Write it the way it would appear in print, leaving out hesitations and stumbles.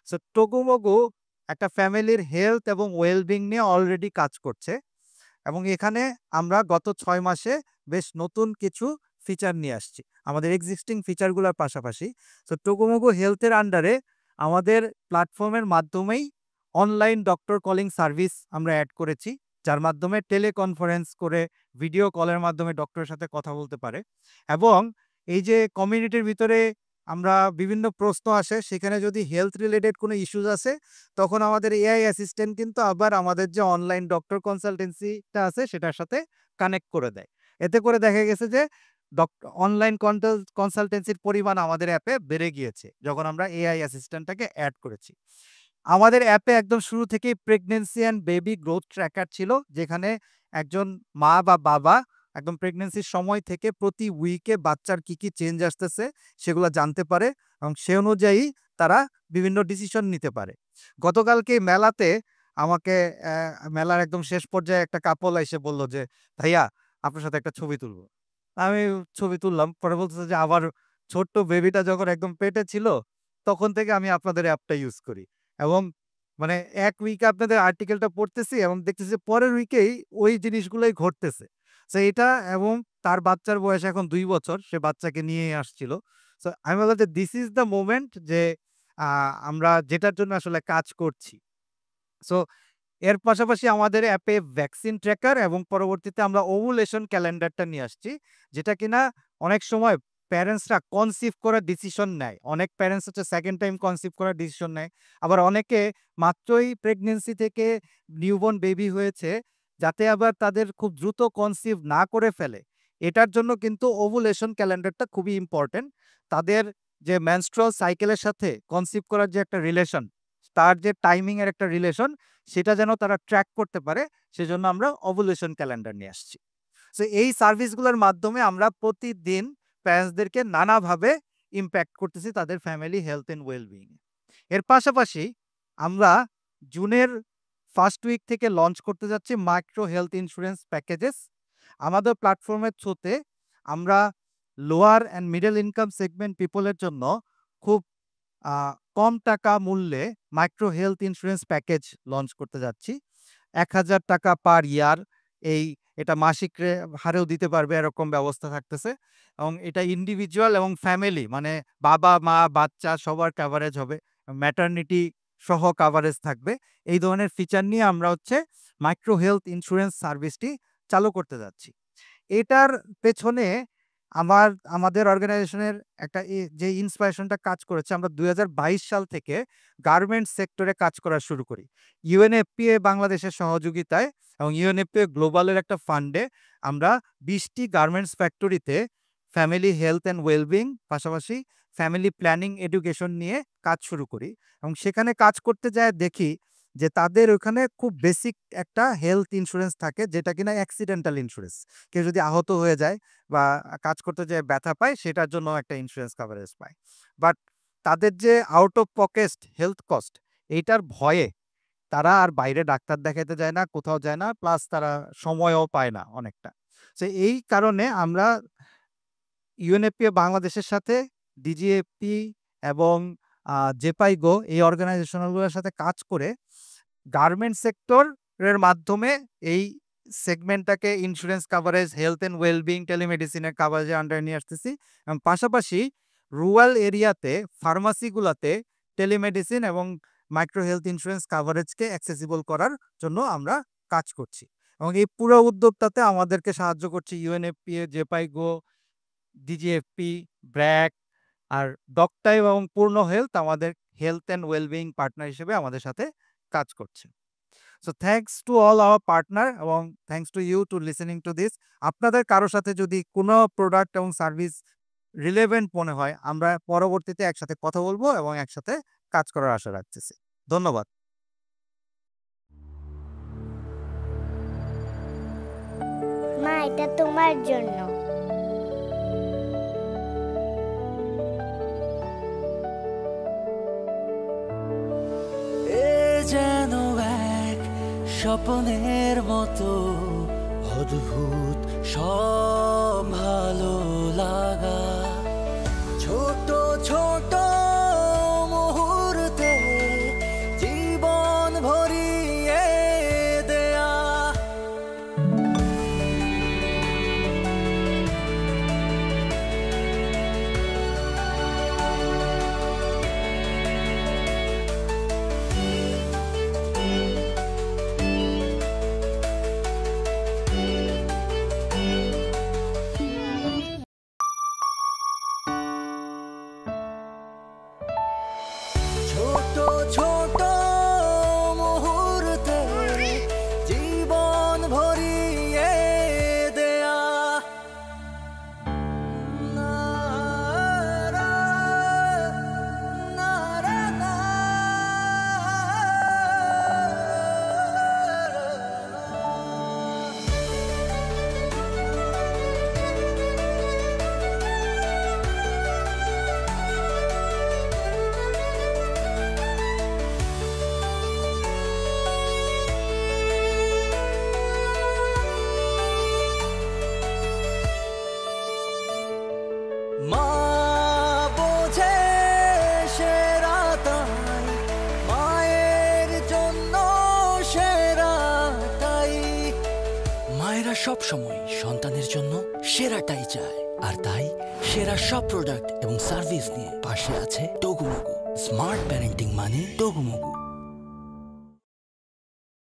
So টোকুমোগু একটা ফ্যামিলির health এবং ওয়েলবিং নিয়ে অলরেডি কাজ করছে এবং এখানে আমরা গত 6 মাসে বেশ নতুন কিছু ফিচার নিয়ে আসছি আমাদের এক্সিস্টিং ফিচারগুলোর পাশাপাশি। সো টোকুমোগু হেলথের আন্ডারে আমাদের প্ল্যাটফর্মের মাধ্যমেই অনলাইন ডক্টর কলিং সার্ভিস আমরা অ্যাড করেছি, যার মাধ্যমে টেলিকনফারেন্স করে ভিডিও কলের মাধ্যমে ডক্টরের সাথে কথা বলতে পারে। এবং এই যে কমিউনিটির ভিতরে আমরা বিভিন্ন প্রশ্ন আসে, সেখানে যদি হেলথ রিলেটেড কোনো ইস্যুস আছে, তখন আমাদের এআই অ্যাসিস্ট্যান্ট কিন্তু আবার আমাদের যে অনলাইন ডক্টর কনসালটেন্সিটা আছে সেটার সাথে কানেক্ট করে দেয়। এতে করে দেখা গেছে যে অনলাইন কনসালটেন্সির পরিমাণ আমাদের অ্যাপে বেড়ে গিয়েছে যখন আমরা এআই অ্যাসিস্ট্যান্টটাকে অ্যাড করেছি। আমাদের অ্যাপে একদম শুরু থেকেই pregnancy and baby growth tracker ছিল, যেখানে একজন মা বা বাবা একদম প্রেগন্যান্সির সময় থেকে প্রতি উইকে বাচ্চার কি কি চেঞ্জ আসতেছে সেগুলো জানতে পারে এবং সে অনুযায়ী তারা বিভিন্ন ডিসিশন নিতে পারে। গতকালকে মেলাতে আমাকে মেলার একদম শেষ পর্যায়ে একটা কাপল এসে বলল যে, ভাইয়া আপনার সাথে একটা ছবি তুলবো। আমি ছবি তুললাম, পরে বলতেছে যে আমার ছোট্ট বেবিটা যখন একদম পেটে ছিল তখন থেকে আমি আপনাদের অ্যাপটা ইউজ করি এবং মানে এক উইকে আপনাদের আর্টিকেলটা পড়তেছি এবং দেখতেছি পরের উইকেই ওই জিনিসগুলোই ঘটতেছে। সো এটা, এবং তার বাচ্চার বয়স এখন 2 বছর, সে বাচ্চাকে নিয়ে আসছিল। সো আমি বললাম যে দিস ইজ দ্য মোমেন্ট যে আমরা যেটার জন্য আসলে কাজ করছি। সো এর পাশাপাশি আমাদের অ্যাপে ভ্যাকসিন ট্র্যাকার এবং পরবর্তীতে আমরা ওভুলেশন ক্যালেন্ডারটা নিয়ে আসছি, যেটা কিনা অনেক সময় প্যারেন্টসরা কনসিভ করার ডিসিশন নেয়। অনেক প্যারেন্টস হচ্ছে সেকেন্ড টাইম কনসিভ করার ডিসিশন নেয়। আবার অনেকে মাত্রই প্রেগনেন্সি থেকে নিউবর্ন বেবি হয়েছে, যাতে আবার তাদের খুব দ্রুত কনসিভ না করে ফেলে। এটার জন্য কিন্তু ওভুলেশন ক্যালেন্ডারটা খুবই ইম্পর্টেন্ট। তাদের যে মেনস্ট্রুয়াল সাইকেলের সাথে কনসিভ করার যে একটা রিলেশন, তার যে টাইমিং এর একটা রিলেশন, সেটা যেন তারা ট্র্যাক করতে পারে, সেজন্য আমরা ওভুলেশন ক্যালেন্ডার নিয়ে আসছি। সো এই সার্ভিসগুলোর মাধ্যমে আমরা প্রতিদিন প্যারেন্টসদেরকে নানাভাবে ইমপ্যাক্ট করতেছি তাদের ফ্যামিলি হেলথ এন্ড ওয়েলবিং। এর পাশাপাশি আমরা জুনের ফার্স্ট উইক থেকে লঞ্চ করতে যাচ্ছি মাইক্রো হেলথ ইন্স্যুরেন্স প্যাকেজেস। আমাদের প্ল্যাটফর্মের থ্রুতে আমরা lower and middle income segment পিপলের জন্য খুব কম টাকা মূল্যে micro health insurance package launch করতে যাচ্ছি। ১,০০০ টাকা পার ইয়ার, এটা মাসিক হারেও দিতে পারবে এরকম ব্যবস্থা থাকতেছে এবং এটা ইন্ডিভিজুয়াল এবং ফ্যামিলি মানে বাবা মা বাচ্চা সবার কভারেজ হবে, ম্যাটারনিটি সহ কভারেজ থাকবে। এই ধরনের ফিচার নিয়ে আমরা হচ্ছে মাইক্রো হেলথ ইন্স্যুরেন্স সার্ভিসটি চালু করতে যাচ্ছি। এটার পেছনে আমাদের অর্গানাইজেশনের একটা যে ইন্সপিরেশনটা কাজ করেছে, আমরা ২০২২ সাল থেকে গার্মেন্টস সেক্টরে কাজ করা শুরু করি। ইউএনএফপিএ বাংলাদেশের সহযোগিতায় এবং ইউএনএফপিএ গ্লোবালের একটা ফান্ডে আমরা ২০টি গার্মেন্টস ফ্যাক্টরিতে ফ্যামিলি হেলথ অ্যান্ড ওয়েলবিং পাশাপাশি ফ্যামিলি প্ল্যানিং এডুকেশন নিয়ে কাজ শুরু করি এবং সেখানে কাজ করতে যায় দেখি যে তাদের ওখানে খুব বেসিক একটা হেলথ ইন্স্যুরেন্স থাকে, যেটা কিনা অ্যাক্সিডেন্টাল ইন্স্যুরেন্স। কেউ যদি আহত হয়ে যায় বা কাজ করতে যেয়ে ব্যথা পায়, সেটার জন্য একটা ইন্স্যুরেন্স কভারেজ পায়। বাট তাদের যে out of pocket health cost, এইটার ভয়ে তারা আর বাইরে ডাক্তার দেখাতে যায় না, কোথাও যায় না, প্লাস তারা সময়ও পায় না অনেকটা। সো এই কারণে আমরা ইউএনএফপিএ বাংলাদেশের সাথে ডিজিএফপি এবং জেপাইগো এই অর্গানাইজেশনগুলোর সাথে কাজ করে গার্মেন্ট সেক্টরের মাধ্যমে এই সেগমেন্টটাকে insurance coverage, health and wellbeing, টেলিমেডিসিনের কাভারেজের আন্ডারে নিয়ে আসতেছি এবং পাশাপাশি রুরাল এরিয়াতে ফার্মাসিগুলোতে টেলিমেডিসিন এবং মাইক্রো হেলথ ইন্স্যুরেন্স কাভারেজকে অ্যাক্সেসিবল করার জন্য আমরা কাজ করছি এবং এই পুরো উদ্যোগটাতে আমাদেরকে সাহায্য করছে ইউএনএফপিএ, জেপাইগো, ডিজিএফপি, ব্র্যাক আর ডকটাইম এবং পূর্ণ হেলথ আমাদের হেলথ অ্যান্ড ওয়েলবিং পার্টনার হিসেবে আমাদের সাথে কাজ করছে। So thanks to all our partner এবং thanks to you to listening to this. আপনাদের কারোর সাথে যদি কোনো প্রোডাক্ট এবং সার্ভিস রিলেভেন্ট মনে হয়, আমরা পরবর্তীতে একসাথে কথা বলবো এবং একসাথে কাজ করার আশা রাখতেছি। ধন্যবাদ। মা, এটা তোমার জন্য। যেন এক স্বপ্নের মতো অদ্ভুত সব ভালো লাগা, ছোট ছোট মুহূর্তে ছোট ছোট মুহূর্তে জীবন ভরিয়ে দেয়া না রা, না রা, না। মা বোঝে সেরা তাই, মায়ের জন্য সেরাটাই। মায়েরা সব সময় সন্তানের জন্য সেরাটাই চায়, আর তাই সেরা সব প্রোডাক্ট এবং সার্ভিস নিয়ে পাশে আছে ডোগোমোগো। স্মার্ট প্যারেন্টিং মানে ডোগোমোগো।